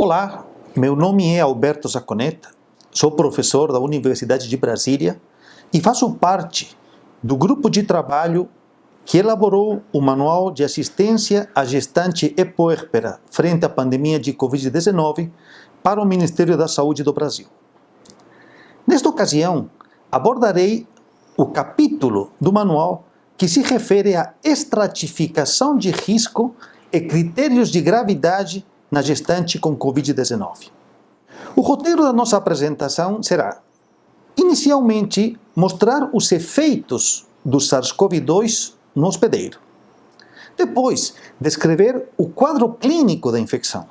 Olá, meu nome é Alberto Zaconeta, sou professor da Universidade de Brasília e faço parte do grupo de trabalho que elaborou o Manual de Assistência à Gestante e Puérpera frente à pandemia de Covid-19 para o Ministério da Saúde do Brasil. Nesta ocasião, abordarei o capítulo do manual que se refere à estratificação de risco e critérios de gravidade na gestante com Covid-19. O roteiro da nossa apresentação será, inicialmente, mostrar os efeitos do SARS-CoV-2 no hospedeiro. Depois, descrever o quadro clínico da infecção.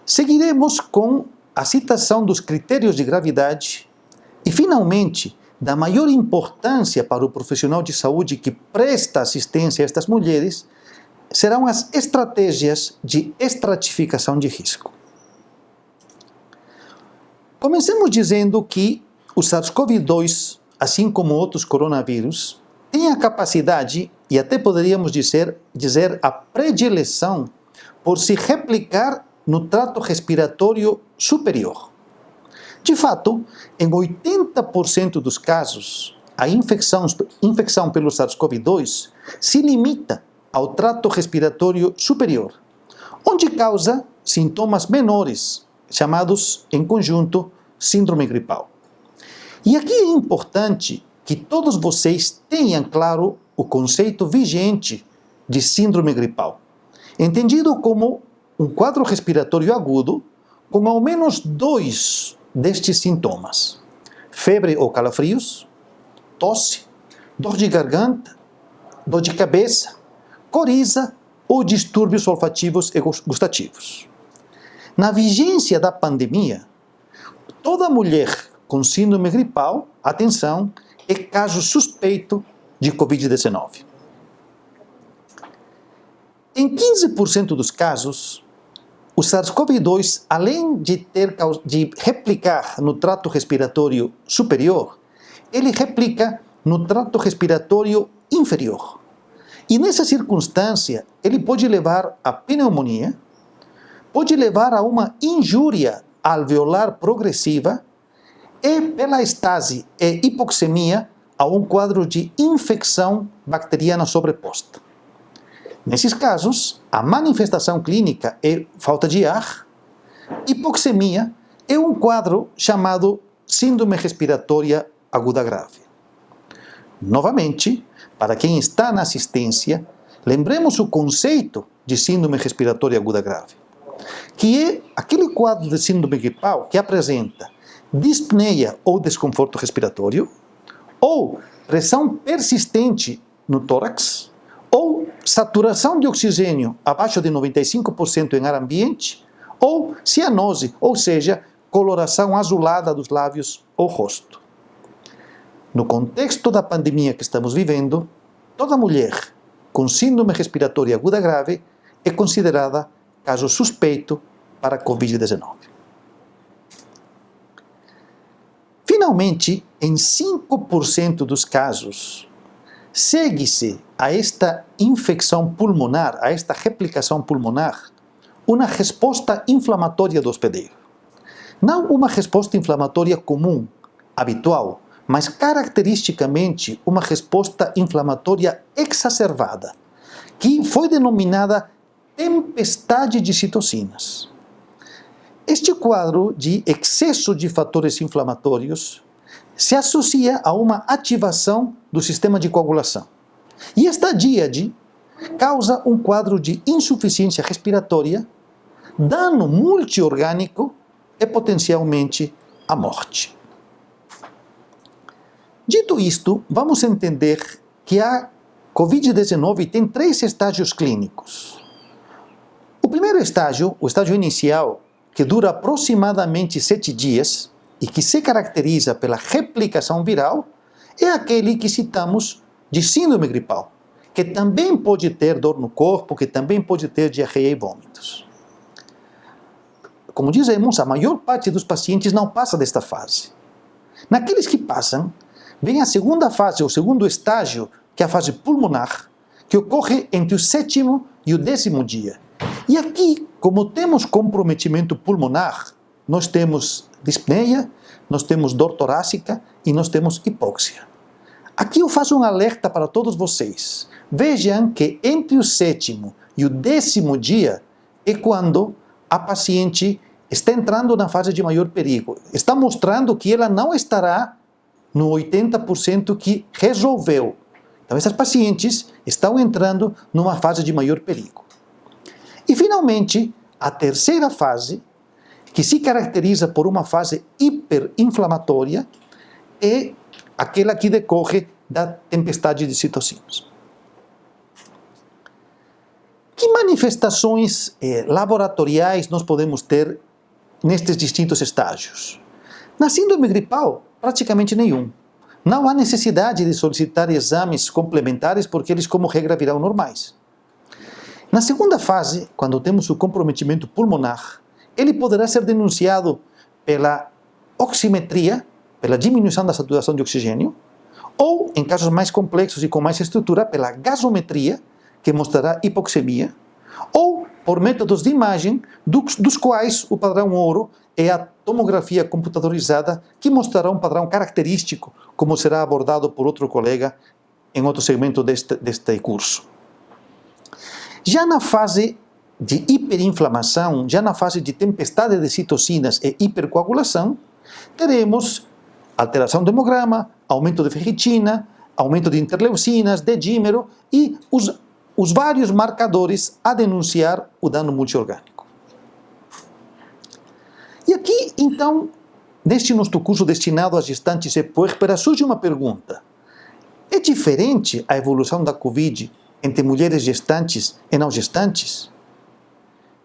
Seguiremos com a citação dos critérios de gravidade e, finalmente, da maior importância para o profissional de saúde que presta assistência a estas mulheres, serão as estratégias de estratificação de risco. Comecemos dizendo que o SARS-CoV-2, assim como outros coronavírus, tem a capacidade, e até poderíamos dizer a predileção, por se replicar no trato respiratório superior. De fato, em 80% dos casos, a infecção pelo SARS-CoV-2 se limita ao trato respiratório superior, onde causa sintomas menores, chamados, em conjunto, síndrome gripal. E aqui é importante que todos vocês tenham claro o conceito vigente de síndrome gripal, entendido como um quadro respiratório agudo com ao menos 2 destes sintomas: febre ou calafrios, tosse, dor de garganta, dor de cabeça, coriza ou distúrbios olfativos e gustativos. Na vigência da pandemia, toda mulher com síndrome gripal, atenção, é caso suspeito de Covid-19. Em 15% dos casos, o SARS-CoV-2, além de replicar no trato respiratório superior, ele replica no trato respiratório inferior. E nessa circunstância, ele pode levar a pneumonia, pode levar a uma injúria alveolar progressiva e, pela estase e hipoxemia, a um quadro de infecção bacteriana sobreposta. Nesses casos, a manifestação clínica é falta de ar, hipoxemia é um quadro chamado síndrome respiratória aguda grave. Novamente, para quem está na assistência, lembremos o conceito de síndrome respiratória aguda grave, que é aquele quadro de síndrome gripal que apresenta dispneia ou desconforto respiratório, ou pressão persistente no tórax, ou saturação de oxigênio abaixo de 95% em ar ambiente, ou cianose, ou seja, coloração azulada dos lábios ou rosto. No contexto da pandemia que estamos vivendo, toda mulher com síndrome respiratória aguda grave é considerada caso suspeito para Covid-19. Finalmente, em 5% dos casos, segue-se a esta infecção pulmonar, a esta replicação pulmonar, uma resposta inflamatória do hospedeiro. Não uma resposta inflamatória comum, habitual, mas caracteristicamente uma resposta inflamatória exacerbada, que foi denominada tempestade de citocinas. Este quadro de excesso de fatores inflamatórios se associa a uma ativação do sistema de coagulação. E esta díade causa um quadro de insuficiência respiratória, dano multiorgânico e potencialmente a morte. Dito isto, vamos entender que a Covid-19 tem 3 estágios clínicos. O primeiro estágio, o estágio inicial, que dura aproximadamente 7 dias e que se caracteriza pela replicação viral, é aquele que citamos de síndrome gripal, que também pode ter dor no corpo, que também pode ter diarreia e vômitos. Como dizemos, a maior parte dos pacientes não passa desta fase. Naqueles que passam, vem a segunda fase, o segundo estágio, que é a fase pulmonar, que ocorre entre o 7º e o 10º dia, E aqui, como temos comprometimento pulmonar, nós temos dispneia, nós temos dor torácica e nós temos hipóxia. Aqui eu faço um alerta para todos vocês. Vejam que entre o 7º e o 10º dia é quando a paciente está entrando na fase de maior perigo. Está mostrando que ela não estará no 80% que resolveu. Então, essas pacientes estão entrando numa fase de maior perigo. E, finalmente, a terceira fase, que se caracteriza por uma fase hiperinflamatória, é aquela que decorre da tempestade de citocinas. Que manifestações laboratoriais nós podemos ter nestes distintos estágios? Na síndrome gripal, praticamente nenhum. Não há necessidade de solicitar exames complementares porque eles, como regra, virão normais. Na segunda fase, quando temos o comprometimento pulmonar, ele poderá ser denunciado pela oximetria, pela diminuição da saturação de oxigênio, ou, em casos mais complexos e com mais estrutura, pela gasometria, que mostrará hipoxemia, ou por métodos de imagem, dos quais o padrão ouro é a tomografia computadorizada, que mostrará um padrão característico, como será abordado por outro colega em outro segmento deste curso. Já na fase de hiperinflamação, já na fase de tempestade de citocinas e hipercoagulação, teremos alteração do hemograma, aumento de ferritina, aumento de interleucinas, de dímero e os vários marcadores a denunciar o dano multiorgânico. E aqui, então, neste nosso curso destinado a gestantes e puérperas, surge uma pergunta. É diferente a evolução da Covid entre mulheres gestantes e não gestantes?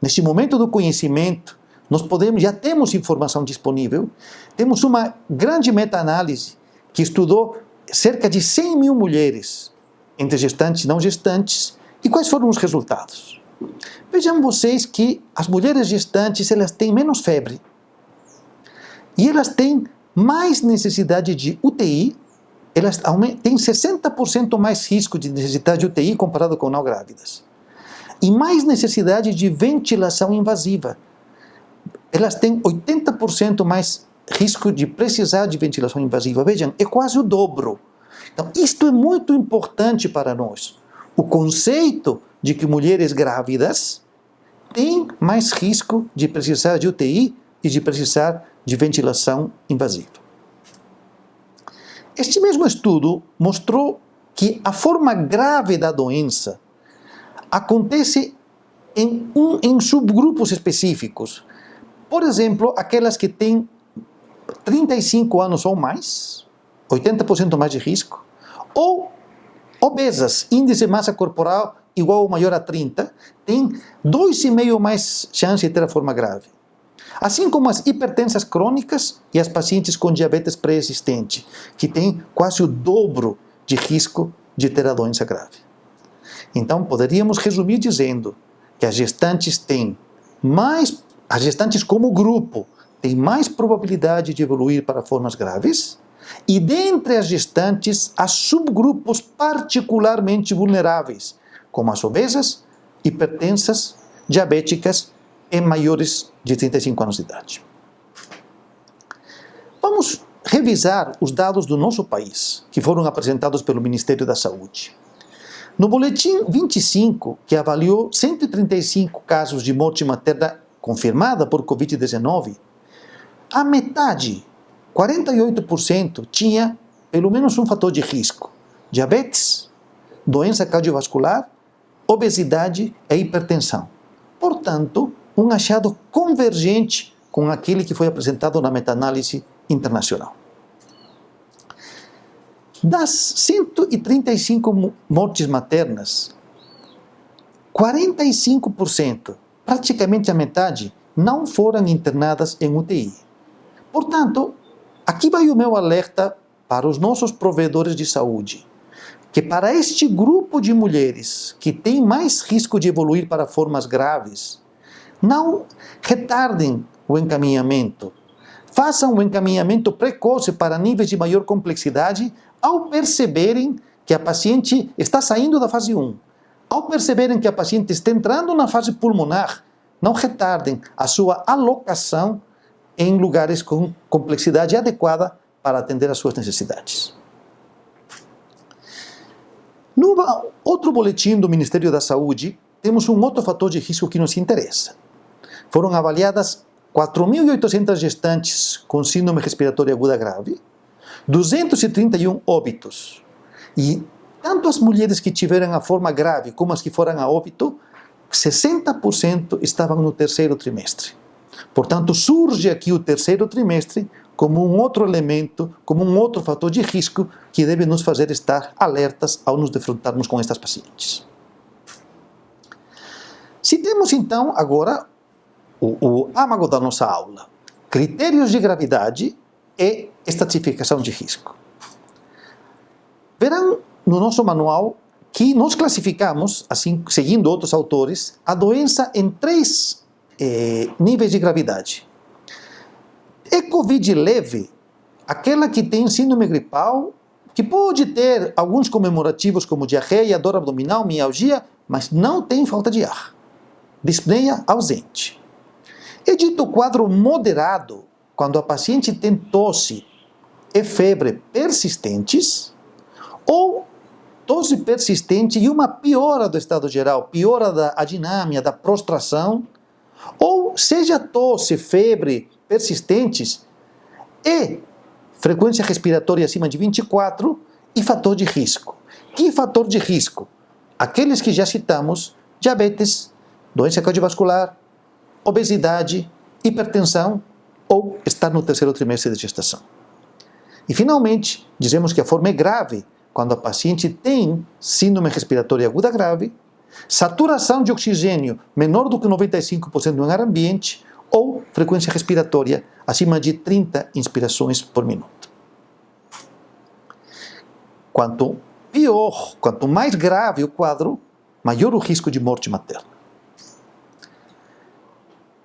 Neste momento do conhecimento, nós já temos informação disponível, temos uma grande meta-análise que estudou cerca de 100 mil mulheres, entre gestantes e não gestantes, e quais foram os resultados? Vejam vocês que as mulheres gestantes, elas têm menos febre, e elas têm mais necessidade de UTI, elas têm 60% mais risco de necessidade de UTI comparado com não grávidas. E mais necessidade de ventilação invasiva. Elas têm 80% mais risco de precisar de ventilação invasiva. Vejam, é quase o dobro. Então, isto é muito importante para nós. O conceito de que mulheres grávidas têm mais risco de precisar de UTI e de precisar de ventilação invasiva. Este mesmo estudo mostrou que a forma grave da doença acontece em subgrupos específicos. Por exemplo, aquelas que têm 35 anos ou mais, 80% mais de risco, ou obesas, índice de massa corporal igual ou maior a 30, têm 2,5 mais chance de ter a forma grave. Assim como as hipertensas crônicas e as pacientes com diabetes pré-existente, que têm quase o dobro de risco de ter a doença grave. Então, poderíamos resumir dizendo que as gestantes como grupo, têm mais probabilidade de evoluir para formas graves, e dentre as gestantes, há subgrupos particularmente vulneráveis, como as obesas, hipertensas, diabéticas e maiores de 35 anos de idade. Vamos revisar os dados do nosso país, que foram apresentados pelo Ministério da Saúde. No boletim 25, que avaliou 135 casos de morte materna confirmada por Covid-19, a metade, 48%, tinha pelo menos um fator de risco: diabetes, doença cardiovascular, obesidade e hipertensão. Portanto, um achado convergente com aquele que foi apresentado na meta-análise internacional. Das 135 mortes maternas, 45%, praticamente a metade, não foram internadas em UTI. Portanto, aqui vai o meu alerta para os nossos provedores de saúde, que para este grupo de mulheres que tem mais risco de evoluir para formas graves, não retardem o encaminhamento. Façam o encaminhamento precoce para níveis de maior complexidade ao perceberem que a paciente está saindo da fase 1, ao perceberem que a paciente está entrando na fase pulmonar, não retardem a sua alocação em lugares com complexidade adequada para atender às suas necessidades. No outro boletim do Ministério da Saúde, temos um outro fator de risco que nos interessa. Foram avaliadas 4.800 gestantes com síndrome respiratória aguda grave, 231 óbitos. E tanto as mulheres que tiveram a forma grave como as que foram a óbito, 60% estavam no terceiro trimestre. Portanto, surge aqui o terceiro trimestre como um outro elemento, como um outro fator de risco que deve nos fazer estar alertas ao nos defrontarmos com estas pacientes. Se temos então agora o âmago da nossa aula, critérios de gravidade e estratificação de risco. Verão no nosso manual que nós classificamos, assim, seguindo outros autores, a doença em 3 níveis de gravidade. É Covid leve, aquela que tem síndrome gripal, que pode ter alguns comemorativos como diarreia, dor abdominal, mialgia, mas não tem falta de ar. Dispneia ausente. É dito quadro moderado, quando a paciente tem tosse e febre persistentes, ou tosse persistente e uma piora do estado geral, piora da adinâmia, da prostração, ou seja tosse, febre persistentes e frequência respiratória acima de 24 e fator de risco. Que fator de risco? Aqueles que já citamos: diabetes, doença cardiovascular, obesidade, hipertensão ou estar no terceiro trimestre de gestação. E finalmente, dizemos que a forma é grave quando a paciente tem síndrome respiratória aguda grave, saturação de oxigênio menor do que 95% no ar ambiente ou frequência respiratória acima de 30 inspirações por minuto. Quanto pior, quanto mais grave o quadro, maior o risco de morte materna.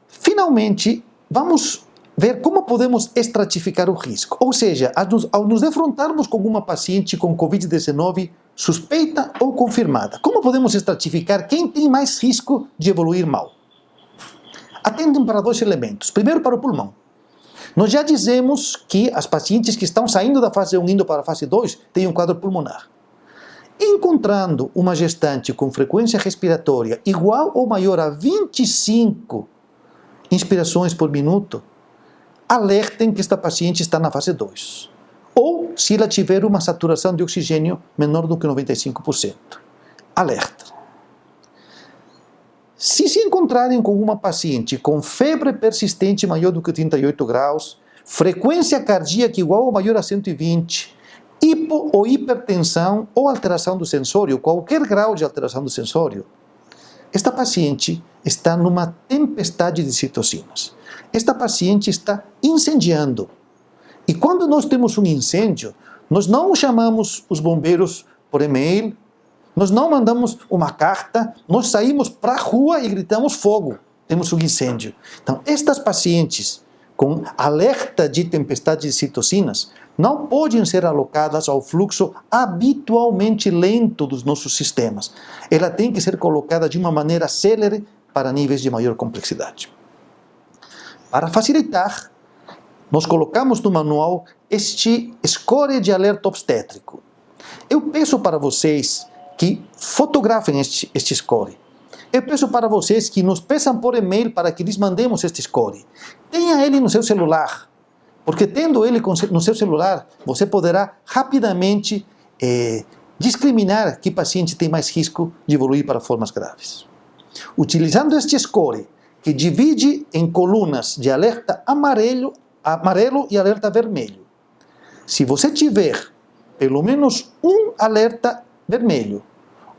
Finalmente, vamos ver como podemos estratificar o risco. Ou seja, ao nos defrontarmos com uma paciente com Covid-19 suspeita ou confirmada, como podemos estratificar quem tem mais risco de evoluir mal? Atendem para 2 elementos. Primeiro, para o pulmão. Nós já dizemos que as pacientes que estão saindo da fase 1 indo para a fase 2 têm um quadro pulmonar. Encontrando uma gestante com frequência respiratória igual ou maior a 25 inspirações por minuto, alertem que esta paciente está na fase 2. Ou se ela tiver uma saturação de oxigênio menor do que 95%. Alerta. Se se encontrarem com uma paciente com febre persistente maior do que 38 graus, frequência cardíaca igual ou maior a 120, hipo ou hipertensão ou alteração do sensório, qualquer grau de alteração do sensório, esta paciente está numa tempestade de citocinas. Esta paciente está incendiando. E quando nós temos um incêndio, nós não chamamos os bombeiros por e-mail, nós não mandamos uma carta, nós saímos para a rua e gritamos fogo. Temos um incêndio. Então, estas pacientes com alerta de tempestade de citocinas não podem ser alocadas ao fluxo habitualmente lento dos nossos sistemas. Ela tem que ser colocada de uma maneira célere para níveis de maior complexidade. Para facilitar, nós colocamos no manual este score de alerta obstétrico. Eu peço para vocês que fotografem este score. Eu peço para vocês que nos peçam por e-mail para que lhes mandemos este score. Tenha ele no seu celular, porque tendo ele no seu celular, você poderá rapidamente discriminar que paciente tem mais risco de evoluir para formas graves. Utilizando este score, que divide em colunas de alerta amarelo e alerta vermelho. Se você tiver pelo menos um alerta vermelho,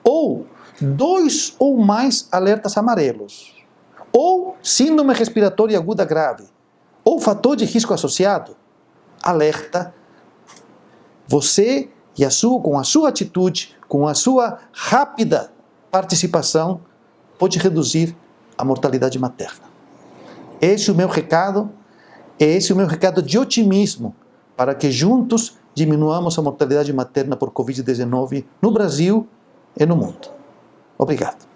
ou 2 ou mais alertas amarelos, ou síndrome respiratória aguda grave, ou fator de risco associado, alerta, você e com a sua atitude, com a sua rápida participação, pode reduzir a mortalidade materna. Esse é o meu recado, esse é o meu recado de otimismo, para que juntos diminuamos a mortalidade materna por Covid-19 no Brasil e no mundo. Obrigado.